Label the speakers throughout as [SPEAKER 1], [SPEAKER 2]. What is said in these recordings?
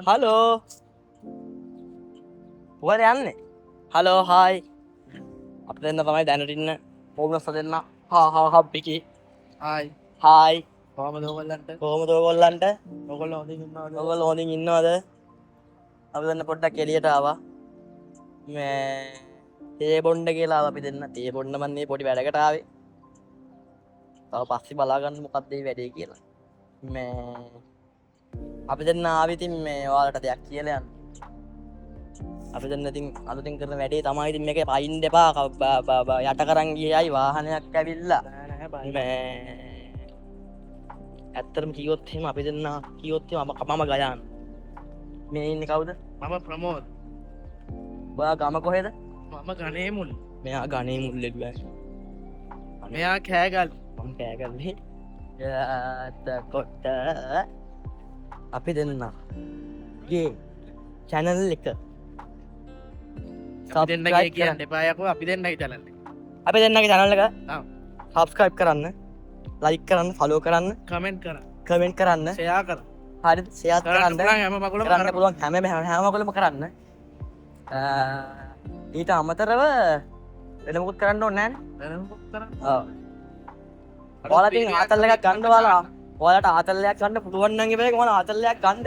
[SPEAKER 1] hello වල යන්නේ hello hi අප දෙන්න තමයි දැනටඉන්න පෝමස්ස දෙන්න හාපිකි හායි කෝම දෝගොල්ලන්ට ඔගොල් හොඳින් ඉන්නවද අප දෙන්න පොඩ්ඩක් කෙලියට ආවා තේ බොන්්ඩ කියලා අපි දෙන්න තේ බොන්න මන්නේ පොඩි වැඩකටාවේ තව පස්සි බලාගන්න මොකක්දේ වැඩේ කියලා අපි දෙන්න ආවිතින් මේ වාලට දෙයක් කියලයන් අපි දෙන්න ඉතින් අලුතින් කරන වැඩේ තමයි ඉතින් මේක පයින් දෙපා යට කරන් ගියයි වාහනයක් ඇවිල්ලා ඇත්තරම කිවොත් එහෙම අපි දෙන්න කිවොත් එහෙම මම ගයාන් මේ ඉන්නේ කවුද
[SPEAKER 2] මම ප්‍රමෝද්
[SPEAKER 1] ඔයා ගම කොහෙද
[SPEAKER 2] මම ගනේ මුල්
[SPEAKER 1] මෙයා ගනේ මුල්ලෙඩුව
[SPEAKER 2] මෙයා කෑගල්
[SPEAKER 1] මම කෑගල්න්නේ එතකොට අපි දෙන්නගේ චැනල් එක
[SPEAKER 2] දෙන්න කියන්න එපායකෝ අපි දෙන්න හිතලන්නේ
[SPEAKER 1] අපි දෙන්නගේ චැනල් එක සබස්ක්‍රයිබ් කරන්න ලයික් කරන්න ෆලෝ කරන්න
[SPEAKER 2] කමෙන්ට් කර
[SPEAKER 1] කමෙන්ට් කරන්න
[SPEAKER 2] සයා කර
[SPEAKER 1] හරි සයාත් කරන්න
[SPEAKER 2] හැම මකුල
[SPEAKER 1] කරන්න පුළුවන් හැමකොලම කරන්න ඊට අමතරව වෙනමුකුත් කරන්න ඕන්නෑන් ඔලති ආතල්ල එකක් ගණ්ඩ වාලා ඔලට ආතල්ලයක් කන්න පුළුවන්න්නගේ වේ මන ආතල්ලයක් ගණ්ඩ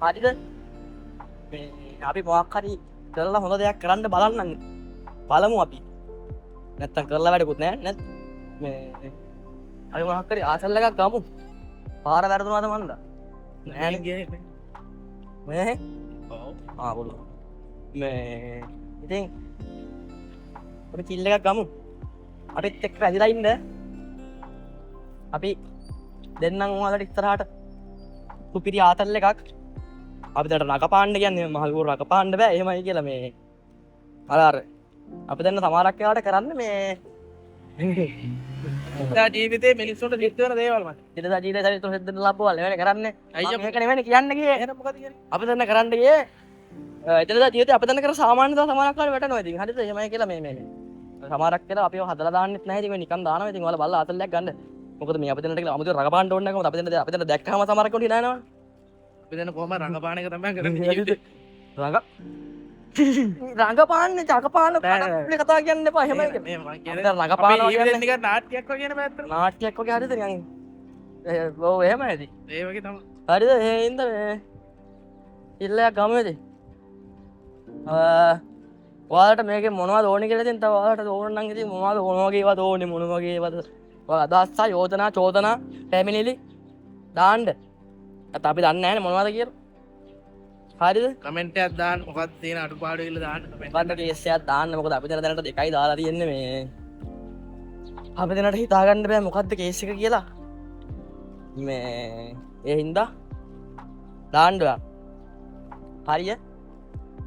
[SPEAKER 1] හරිද අපි මොක්හරි කරලා හොඳ දෙයක් කරන්න බලන්න බලමු අපි නැත්තන් කරලා වැඩකුත් නෑ නැත් අය මහක්කරි ආසල්ල එකක් ගමු පාර වැරදුනාද මන්ද ආපුල ඉතින් අපි චිල්ල එකක් ගමු අපිත් එක් රැදිලයින්ද අපි දෙන්නම් වාලට ඉස්තරහට සුපිරි ආතල්ල එකක් අපිට රක පාණ්ඩ කියන්නේ මහල්කූ රක පාණ්ඩ බෑ එහෙමයි කියල මේ අලාර අපි දෙන්න සමාරක්්‍යයාට කරන්න මේ
[SPEAKER 2] ජීවිතේ මිනිස්සුට දිත්වන දේවල්ම
[SPEAKER 1] ඉට ජීත සරිත හෙද ලබවල වෙන කරන්න අයකනවෙන කියන්නගේ අපි දෙන්න කරන්නගේ එතල ජීත අප කර සාමාන්‍ය සමානකාර වැට නොති හරි හෙමයි කියල මේ සමාරක් කියල අප හදලාන්න නැතිව නිකන් දාන ති වල බල අතලක් ගන්න මොකද මේ අපතට අමතු රගපාන්ට ඔන්න අප අපට දැක්හම සමරකට නවා
[SPEAKER 2] පිදන කොම රඟපානක තම කර
[SPEAKER 1] රඟපාන්න චකපාන කතා කියන්න පහෙම රඟපාන
[SPEAKER 2] නාට්‍යයක් කියන පැත්ත
[SPEAKER 1] නාට්‍යයක්ක හරිත බෝ එහෙම ඇති
[SPEAKER 2] ඒවගේ තම
[SPEAKER 1] හරිද ඒන්ද ඉල්ලයක් ගමති වාට මේක මොනව ඕනි කරතින් තවාට ඕනන්ගේ මොවාද ඕනවගේවා ඕන මොනවගේ වද අදස්සා යෝජනා චෝදනා පැමිණිලි දාන්ඩ ඇත අපි දන්න ෑන මොනවද කියර හරිද
[SPEAKER 2] කමෙන්ට අදදාන් මොකත් තියෙන අඩු පාඩුල දාන්න
[SPEAKER 1] බන්න ඒසයක් දාන්න මොකද අපි දැනට එකයි දාලා තියෙන්න මේ අපි දෙනට හිතාගන්න බෑ මොකක්ද කේසික කියලා මේ ඒ හින්දා දාන්ඩුව හරිය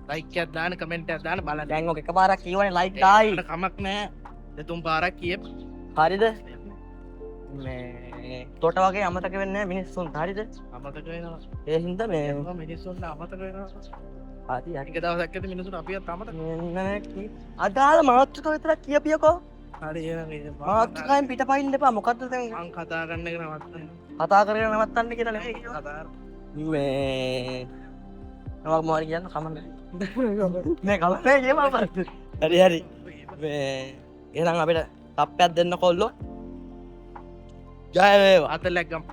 [SPEAKER 2] ලයිකයක් දාන කමෙන්ට අදාන බල
[SPEAKER 1] දැන්ගෝ එක පාරක් කියවන ලයිට්ටයි
[SPEAKER 2] කමක් නෑ දෙතුම් පාරක් කිය
[SPEAKER 1] හරිද තොට වගේ අමතක වෙන්න මිනිස්සුන් හරිද
[SPEAKER 2] අමතක වෙනවා
[SPEAKER 1] ඒ හින්ද මේ
[SPEAKER 2] මිනිස්සුන්ට අමතක වෙනවා
[SPEAKER 1] ආති
[SPEAKER 2] අනික දවසක්කත මිනිසුන් අපිය තමත
[SPEAKER 1] අදාල මාත්‍රක විතර කියපියකෝ
[SPEAKER 2] හරි
[SPEAKER 1] මාත්‍රකයින් පිට පයින් දෙපා මොකක්ද
[SPEAKER 2] මං කතා කරන්න නවත්
[SPEAKER 1] කතා කරන නවත්තන්න කියලා නෙවෙයි
[SPEAKER 2] කතාර
[SPEAKER 1] නවක් මාරි කියන්න කමන්න මේ කලේ කියම හරි හරි එනම් අපිට තප්පයක් දෙන්න කොල්ලෝ ජයවේවා
[SPEAKER 2] අතලැක්ගම්